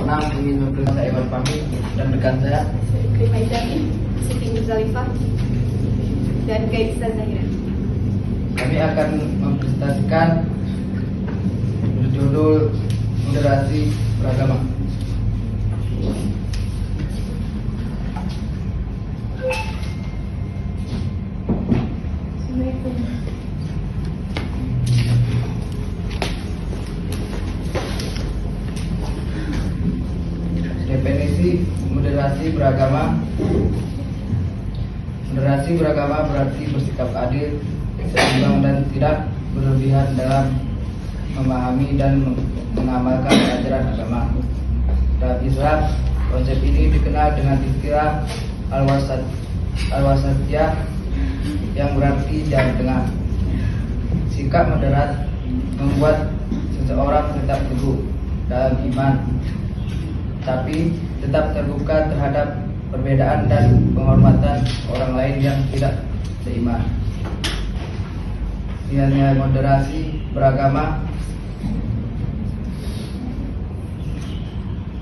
Enam ingin memberi saya Iwan pamit dan rekan saya Siti Muzdalifah dan Kaisa Zahira. Kami akan mempresentasikan berjudul moderasi beragama. Definisi moderasi beragama. Moderasi beragama berarti bersikap adil, seimbang dan tidak berlebihan dalam memahami dan mengamalkan ajaran agama. Dalam Islam, konsep ini dikenal dengan istilah al-wasatiyah yang berarti jalan tengah. Sikap moderat membuat seseorang tetap teguh dalam iman, tapi tetap terbuka terhadap perbedaan dan penghormatan orang lain yang tidak seiman. Nilai-nilai moderasi beragama.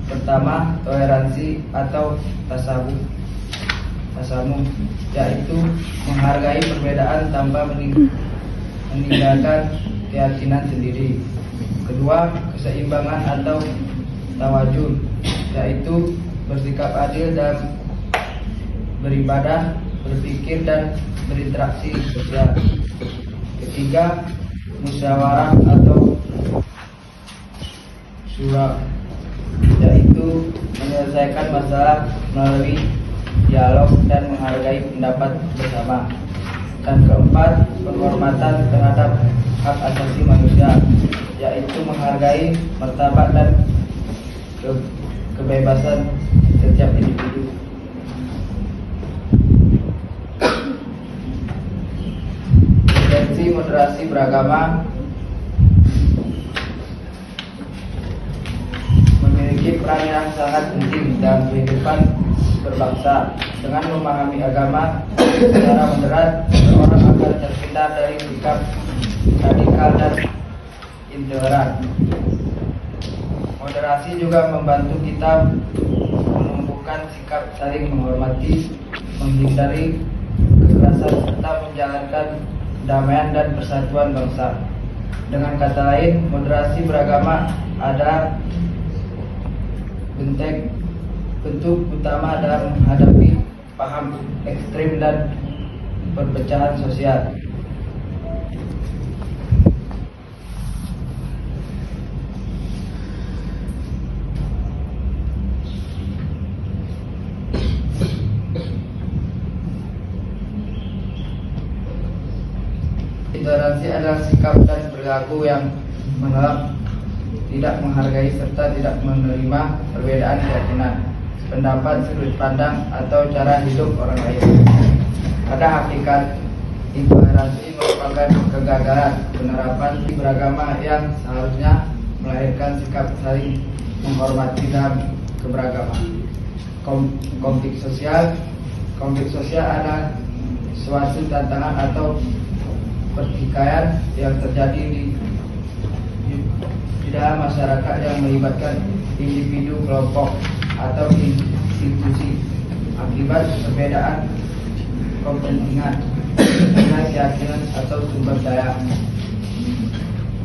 Pertama, toleransi atau tasamuh, yaitu menghargai perbedaan tanpa meninggalkan keyakinan sendiri. Kedua, keseimbangan atau tawajud, yaitu bersikap adil dalam beribadah, berpikir dan berinteraksi sosial. Ketiga, musyawarah atau syura, yaitu menyelesaikan masalah melalui dialog dan menghargai pendapat bersama. Dan keempat, penghormatan terhadap hak asasi manusia, yaitu menghargai martabat dan kebebasan setiap individu. Esensi moderasi beragama memiliki peran yang sangat penting dalam kehidupan berbangsa. Dengan memahami agama secara moderat, seorang akan terhindar dari sikap radikal dan intoleran. Moderasi juga membantu kita menumbuhkan sikap saling menghormati, menghindari kekerasan serta menjalankan kedamaian dan persatuan bangsa. Dengan kata lain, moderasi beragama adalah bentuk utama dalam menghadapi paham ekstrim dan perpecahan sosial. Intoleransi adalah sikap dan perilaku yang menolak, tidak menghargai serta tidak menerima perbedaan keyakinan, pendapat, sudut pandang atau cara hidup orang lain. Pada hakikat, intoleransi merupakan kegagalan penerapan beragama yang seharusnya melahirkan sikap saling menghormati dalam keberagaman. Konflik sosial adalah suatu tantangan atau pertikaian yang terjadi di dalam masyarakat yang melibatkan individu, kelompok, atau institusi akibat perbedaan kepentingan, keyakinan atau sumber daya.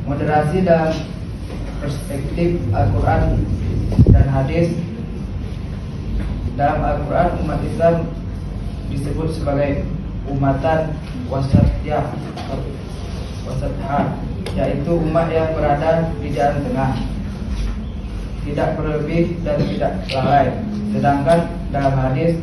Moderasi dalam perspektif Al-Quran dan hadis. Dalam Al-Quran, umat Islam disebut sebagai umatan wasatiyah, yaitu umat yang berada di jalan tengah, tidak berlebih dan tidak lalai. Sedangkan dalam hadis,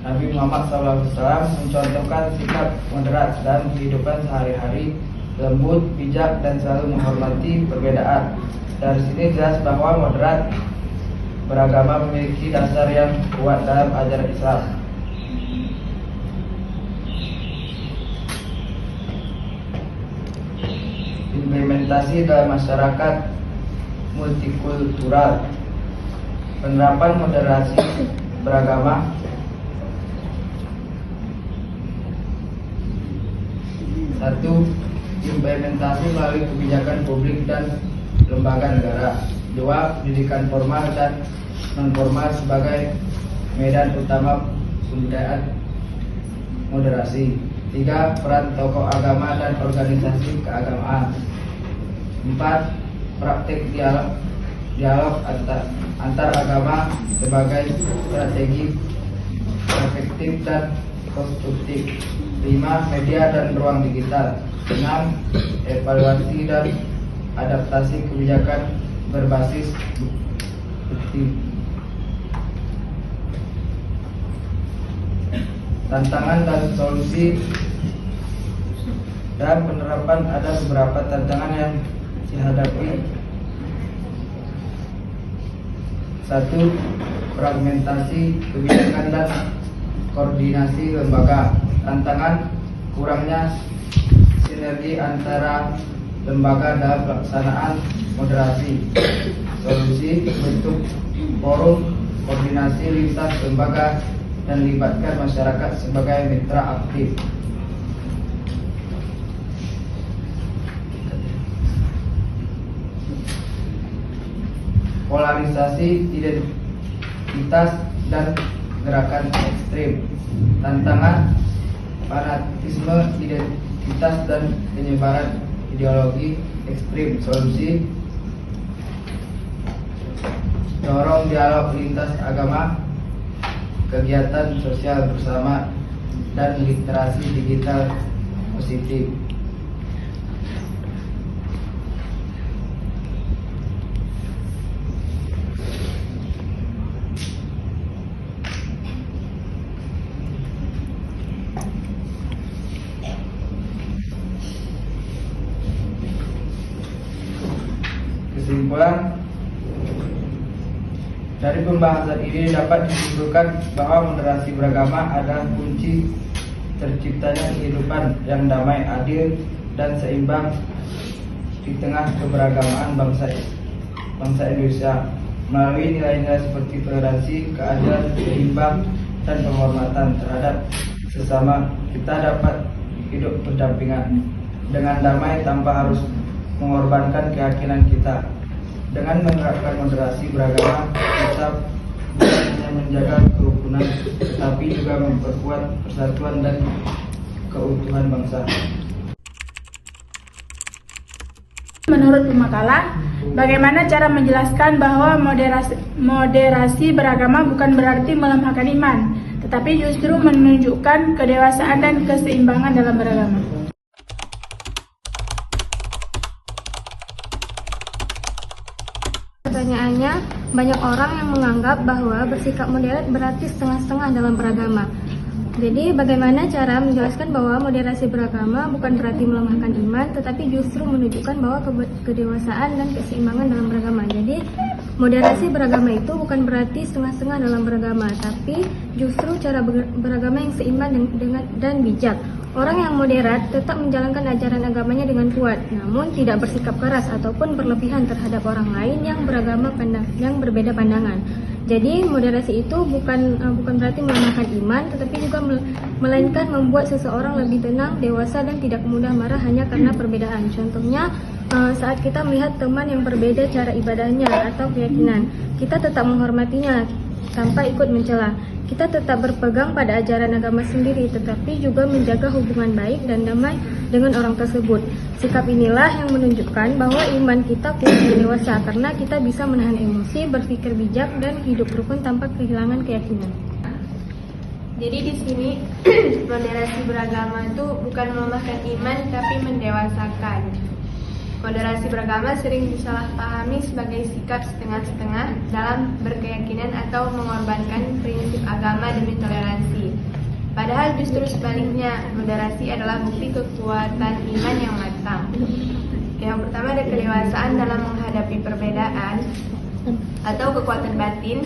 Nabi Muhammad SAW mencontohkan sikap moderat dalam kehidupan sehari-hari, lembut, bijak, dan selalu menghormati perbedaan. Dari sini jelas bahwa moderat beragama memiliki dasar yang kuat dalam ajaran Islam. Implementasi dalam masyarakat multikultural. Penerapan moderasi beragama. Satu, implementasi melalui kebijakan publik dan lembaga negara. 2. Pendidikan formal dan non-formal sebagai medan utama pemberdayaan moderasi. 3. Peran tokoh agama dan organisasi keagamaan. 4. Praktik dialog antar agama sebagai strategi efektif dan konstruktif. 5. Media dan ruang digital. 6. Evaluasi dan adaptasi kebijakan berbasis bukti. Tantangan dan solusi dan penerapan. Ada beberapa tantangan yang dihadapi. 1. Fragmentasi kebijakan dan koordinasi lembaga. Tantangan: kurangnya sinergi antara lembaga dalam pelaksanaan moderasi. Solusi: bentuk forum koordinasi lintas lembaga dan libatkan masyarakat sebagai mitra aktif. Polarisasi identitas dan gerakan ekstrim. Tantangan: fanatisme identitas dan penyebaran ideologi ekstrim. Solusi: dorong dialog lintas agama, kegiatan sosial bersama, dan literasi digital positif. Kesimpulan dari pembahasan ini dapat disimpulkan bahwa moderasi beragama adalah kunci terciptanya kehidupan yang damai, adil, dan seimbang di tengah keberagamaan bangsa Indonesia. Melalui nilai-nilai seperti toleransi, keadilan, seimbang, dan penghormatan terhadap sesama, kita dapat hidup berdampingan dengan damai tanpa harus mengorbankan keyakinan kita. Dengan menerapkan moderasi beragama, kita bukan hanya menjaga kerukunan, tetapi juga memperkuat persatuan dan keutuhan bangsa. Menurut pemakalah, bagaimana cara menjelaskan bahwa moderasi beragama bukan berarti melemahkan iman, tetapi justru menunjukkan kedewasaan dan keseimbangan dalam beragama? Pertanyaannya, banyak orang yang menganggap bahwa bersikap moderat berarti setengah-setengah dalam beragama. Jadi, bagaimana cara menjelaskan bahwa moderasi beragama bukan berarti melemahkan iman, tetapi justru menunjukkan bahwa kedewasaan dan keseimbangan dalam beragama. Jadi, moderasi beragama itu bukan berarti setengah-setengah dalam beragama, tapi justru cara beragama yang seimbang dan bijak. Orang yang moderat tetap menjalankan ajaran agamanya dengan kuat, namun tidak bersikap keras ataupun berlebihan terhadap orang lain yang berbeda pandangan. Jadi moderasi itu bukan berarti melemahkan iman, tetapi juga melainkan membuat seseorang lebih tenang, dewasa, dan tidak mudah marah hanya karena perbedaan. Contohnya, saat kita melihat teman yang berbeda cara ibadahnya atau keyakinan, kita tetap menghormatinya tanpa ikut mencela. Kita tetap berpegang pada ajaran agama sendiri, tetapi juga menjaga hubungan baik dan damai dengan orang tersebut. Sikap inilah yang menunjukkan bahwa iman kita kuat dan dewasa, karena kita bisa menahan emosi, berpikir bijak, dan hidup rukun tanpa kehilangan keyakinan. Jadi di sini moderasi beragama itu bukan melemahkan iman, tapi mendewasakan. Moderasi beragama sering disalahpahami sebagai sikap setengah-setengah dalam berkeyakinan atau mengorbankan prinsip agama demi toleransi. Padahal justru sebaliknya, moderasi adalah bukti kekuatan iman yang matang. Yang pertama ada kedewasaan dalam menghadapi perbedaan atau kekuatan batin.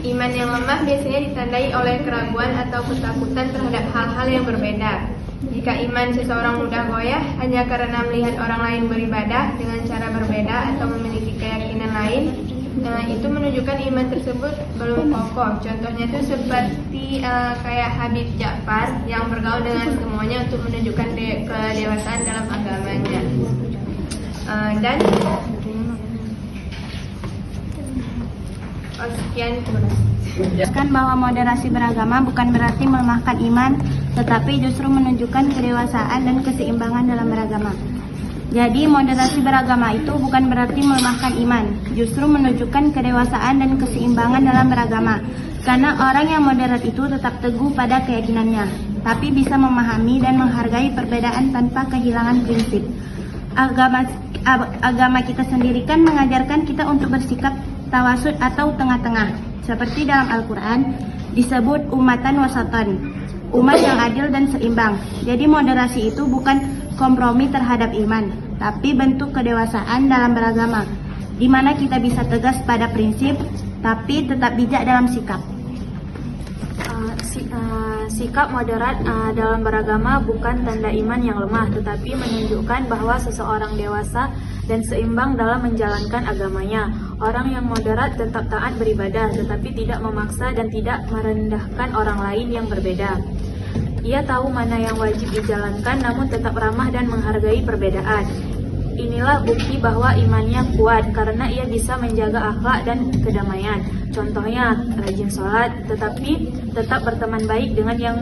Iman yang lemah biasanya ditandai oleh keraguan atau ketakutan terhadap hal-hal yang berbeda. Jika iman seseorang mudah goyah hanya karena melihat orang lain beribadah dengan cara berbeda atau memiliki keyakinan lain, itu menunjukkan iman tersebut belum kokoh. Contohnya itu seperti kayak Habib Ja'far yang bergaul dengan semuanya untuk menunjukkan kedewasaan dalam agamanya. Dan Sekian, terima kasih. Jelaskan bahwa moderasi beragama bukan berarti melemahkan iman, tetapi justru menunjukkan kedewasaan dan keseimbangan dalam beragama. Jadi moderasi beragama itu bukan berarti melemahkan iman, justru menunjukkan kedewasaan dan keseimbangan dalam beragama. Karena orang yang moderat itu tetap teguh pada keyakinannya, tapi bisa memahami dan menghargai perbedaan tanpa kehilangan prinsip. Agama kita sendiri kan mengajarkan kita untuk bersikap tawasud atau tengah-tengah. Seperti dalam Al-Quran disebut umatan wasatan, umat yang adil dan seimbang. Jadi moderasi itu bukan kompromi terhadap iman, tapi bentuk kedewasaan dalam beragama, di mana kita bisa tegas pada prinsip, tapi tetap bijak dalam sikap. Sikap moderat dalam beragama bukan tanda iman yang lemah, tetapi menunjukkan bahwa seseorang dewasa dan seimbang dalam menjalankan agamanya. Orang yang moderat tetap taat beribadah, tetapi tidak memaksa dan tidak merendahkan orang lain yang berbeda. Ia tahu mana yang wajib dijalankan, namun tetap ramah dan menghargai perbedaan. Inilah bukti bahwa imannya kuat, karena ia bisa menjaga akhlak dan kedamaian. Contohnya, rajin sholat, tetapi tetap berteman baik dengan yang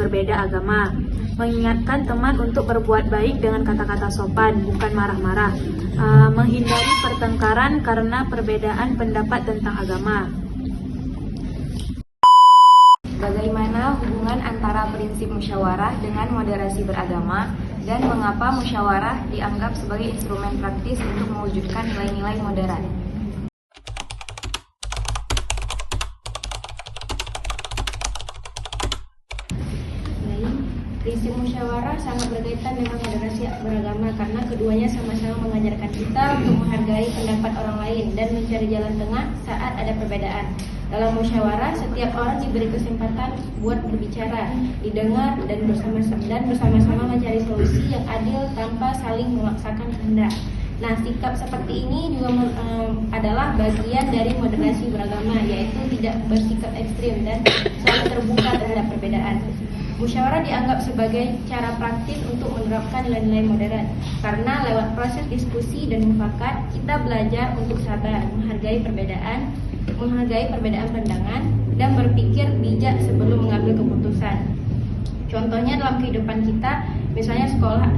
berbeda agama. Mengingatkan teman untuk berbuat baik dengan kata-kata sopan, bukan marah-marah. Menghindari pertengkaran karena perbedaan pendapat tentang agama. Bagaimana hubungan antara prinsip musyawarah dengan moderasi beragama, dan mengapa musyawarah dianggap sebagai instrumen praktis untuk mewujudkan nilai-nilai moderat? Prinsip musyawarah sangat berkaitan dengan moderasi beragama karena keduanya sama-sama mengajarkan kita untuk menghargai pendapat orang lain dan mencari jalan tengah saat ada perbedaan. Dalam musyawarah, setiap orang diberi kesempatan buat berbicara, didengar, dan bersama-sama mencari solusi yang adil tanpa saling memaksakan kehendak. Nah, sikap seperti ini juga adalah bagian dari moderasi beragama, yaitu tidak bersikap ekstrim dan selalu terbuka terhadap perbedaan. Musyawarah dianggap sebagai cara praktis untuk menerapkan nilai-nilai moderat, karena lewat proses diskusi dan mufakat kita belajar untuk sabar, menghargai perbedaan pandangan, dan berpikir bijak sebelum mengambil keputusan. Contohnya dalam kehidupan kita, misalnya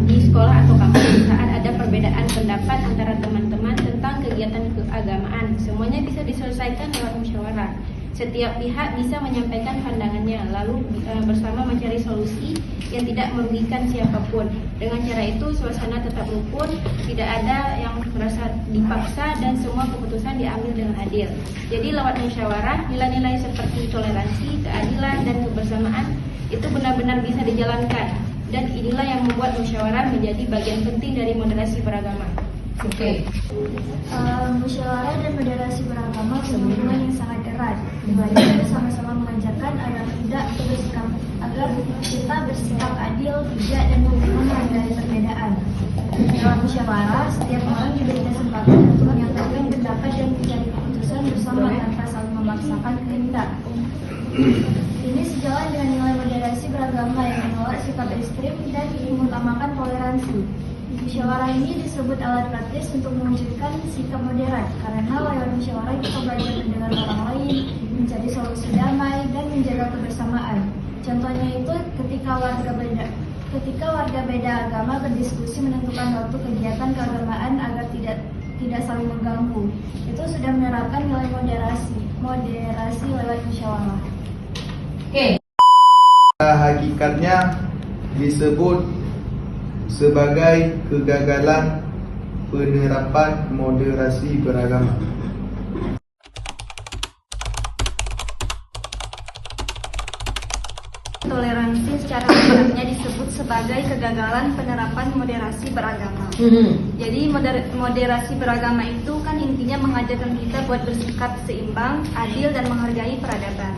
di sekolah atau kampus, saat ada perbedaan pendapat antara teman-teman tentang kegiatan keagamaan, semuanya bisa diselesaikan lewat musyawarah. Setiap pihak bisa menyampaikan pandangannya, lalu bersama mencari solusi yang tidak merugikan siapapun. Dengan cara itu, suasana tetap rukun, tidak ada yang merasa dipaksa, dan semua keputusan diambil dengan adil. Jadi lewat musyawarah, nilai-nilai seperti toleransi, keadilan, dan kebersamaan itu benar-benar bisa dijalankan. Dan inilah yang membuat musyawarah menjadi bagian penting dari moderasi beragama. Musyawarah dan moderasi beragama punya hubungan yang sangat erat. Keduanya sama-sama mengajarkan agar kita bersikap adil, bijak, dan menghargai perbedaan. Dalam musyawarah, setiap orang diberi kesempatan untuk menyampaikan pendapat dan mencari keputusan bersama tanpa saling memaksakan kehendak. Ini sejalan dengan nilai moderasi beragama yang menolak sikap ekstrim dan mengutamakan toleransi. Musyawarah ini disebut alat praktis untuk mewujudkan sikap moderat, karena lewat musyawarah kita belajar mendengar orang lain, mencari solusi damai, dan menjaga kebersamaan. Contohnya itu ketika warga beda agama berdiskusi menentukan waktu kegiatan keagamaan agar tidak saling mengganggu. Itu sudah menerapkan nilai moderasi lewat musyawarah. Hakikatnya disebut sebagai kegagalan penerapan moderasi beragama. Toleransi secara umumnya disebut sebagai kegagalan penerapan moderasi beragama. Jadi moderasi beragama itu kan intinya mengajarkan kita buat bersikap seimbang, adil, dan menghargai peradaban.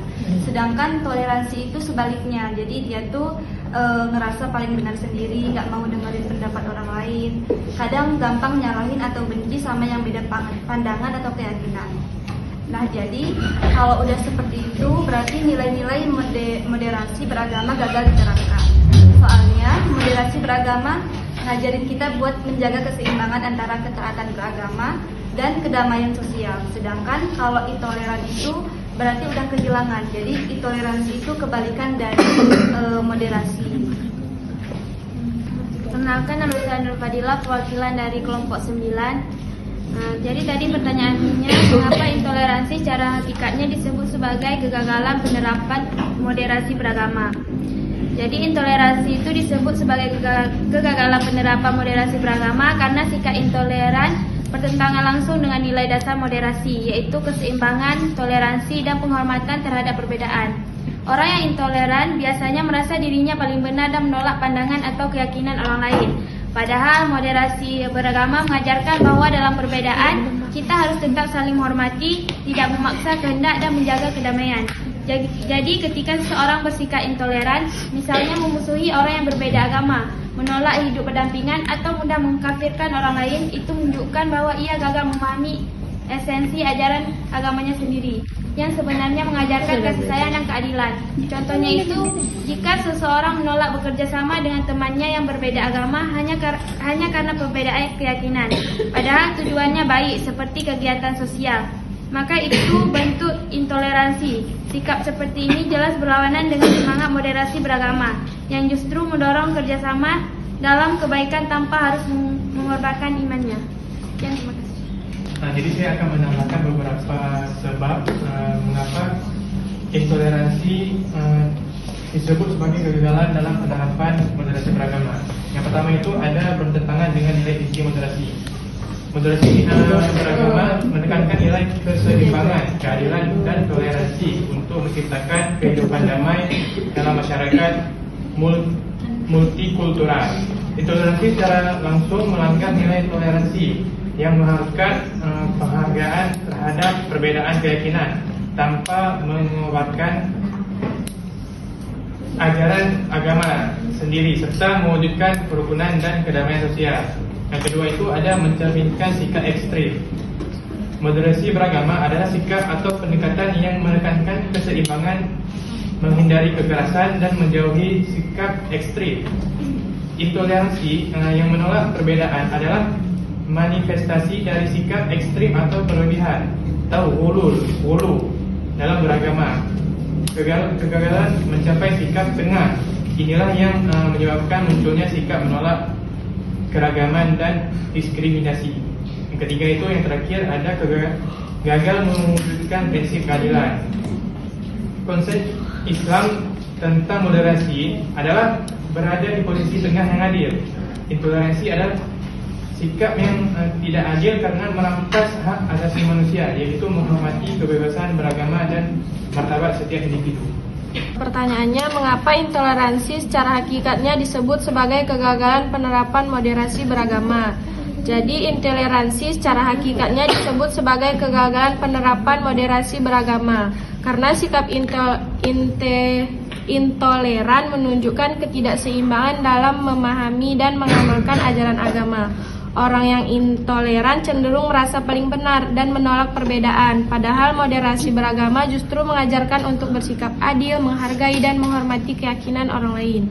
Sedangkan toleransi itu sebaliknya, jadi dia tuh ngerasa paling benar sendiri, nggak mau dengerin pendapat orang lain, kadang gampang nyalahin atau benci sama yang beda pandangan atau keyakinan. Nah, jadi kalau udah seperti itu berarti nilai-nilai moderasi beragama gagal diterapkan. Soalnya moderasi beragama ngajarin kita buat menjaga keseimbangan antara ketaatan beragama dan kedamaian sosial. Sedangkan kalau intoleran itu berarti udah kehilangan. Jadi intoleransi itu kebalikan dari moderasi. Kenalkan, nama saya Nur Fadila, perwakilan dari kelompok 9. Jadi tadi pertanyaannya, mengapa intoleransi secara hakikatnya disebut sebagai kegagalan penerapan moderasi beragama? Jadi intoleransi itu disebut sebagai kegagalan penerapan moderasi beragama karena sikap intoleran bertentangan langsung dengan nilai dasar moderasi, yaitu keseimbangan, toleransi, dan penghormatan terhadap perbedaan. Orang yang intoleran biasanya merasa dirinya paling benar dan menolak pandangan atau keyakinan orang lain. Padahal moderasi beragama mengajarkan bahwa dalam perbedaan kita harus tetap saling menghormati, tidak memaksa kehendak dan menjaga kedamaian. Jadi ketika seseorang bersikap intoleran, misalnya memusuhi orang yang berbeda agama, menolak hidup berdampingan atau mudah mengkafirkan orang lain, itu menunjukkan bahwa ia gagal memahami esensi ajaran agamanya sendiri, yang sebenarnya mengajarkan kasih sayang dan keadilan. Contohnya itu, jika seseorang menolak bekerja sama dengan temannya yang berbeda agama hanya karena perbedaan keyakinan, padahal tujuannya baik seperti kegiatan sosial, maka itu bentuk intoleransi. Sikap seperti ini jelas berlawanan dengan semangat moderasi beragama yang justru mendorong kerjasama dalam kebaikan tanpa harus mengorbankan imannya. Terima kasih. Nah, jadi saya akan menambahkan beberapa sebab mengapa intoleransi disebut sebagai kegagalan dalam penerapan moderasi beragama. Yang pertama itu ada bertentangan dengan nilai inti moderasi. Moderasi beragama menekankan nilai keseimbangan, keadilan, dan toleransi untuk menciptakan kehidupan damai dalam masyarakat multikultural. Intoleransi secara langsung melanggar nilai toleransi yang mengharuskan penghargaan terhadap perbedaan keyakinan tanpa mengobatkan ajaran agama sendiri serta mewujudkan kerukunan dan kedamaian sosial. Yang kedua itu ada mencerminkan sikap ekstrim. Moderasi beragama adalah sikap atau pendekatan yang menekankan keseimbangan, menghindari kekerasan, dan menjauhi sikap ekstrim. Intoleransi yang menolak perbedaan adalah manifestasi dari sikap ekstrim atau berlebihan atau hulu dalam beragama. Kegagalan mencapai sikap tengah inilah yang menyebabkan munculnya sikap menolak keragaman dan diskriminasi. Yang ketiga itu, yang terakhir, ada gagal mewujudkan prinsip keadilan. Konsep Islam tentang moderasi adalah berada di posisi tengah yang adil. Intoleransi adalah sikap yang tidak adil karena merampas hak asasi manusia, yaitu menghormati kebebasan beragama dan martabat setiap individu. Pertanyaannya, mengapa intoleransi secara hakikatnya disebut sebagai kegagalan penerapan moderasi beragama? Jadi, intoleransi secara hakikatnya disebut sebagai kegagalan penerapan moderasi beragama karena sikap intoleran menunjukkan ketidakseimbangan dalam memahami dan mengamalkan ajaran agama. Orang yang intoleran cenderung merasa paling benar dan menolak perbedaan, padahal moderasi beragama justru mengajarkan untuk bersikap adil, menghargai, dan menghormati keyakinan orang lain.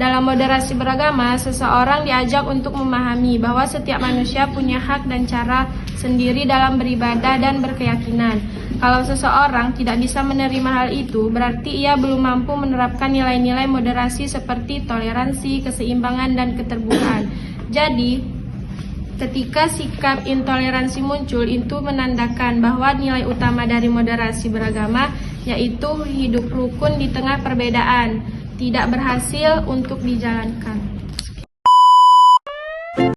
Dalam moderasi beragama, seseorang diajak untuk memahami bahwa setiap manusia punya hak dan cara sendiri dalam beribadah dan berkeyakinan. Kalau seseorang tidak bisa menerima hal itu, berarti ia belum mampu menerapkan nilai-nilai moderasi seperti toleransi, keseimbangan, dan keterbukaan. Jadi, ketika sikap intoleransi muncul, itu menandakan bahwa nilai utama dari moderasi beragama, yaitu hidup rukun di tengah perbedaan, tidak berhasil untuk dijalankan.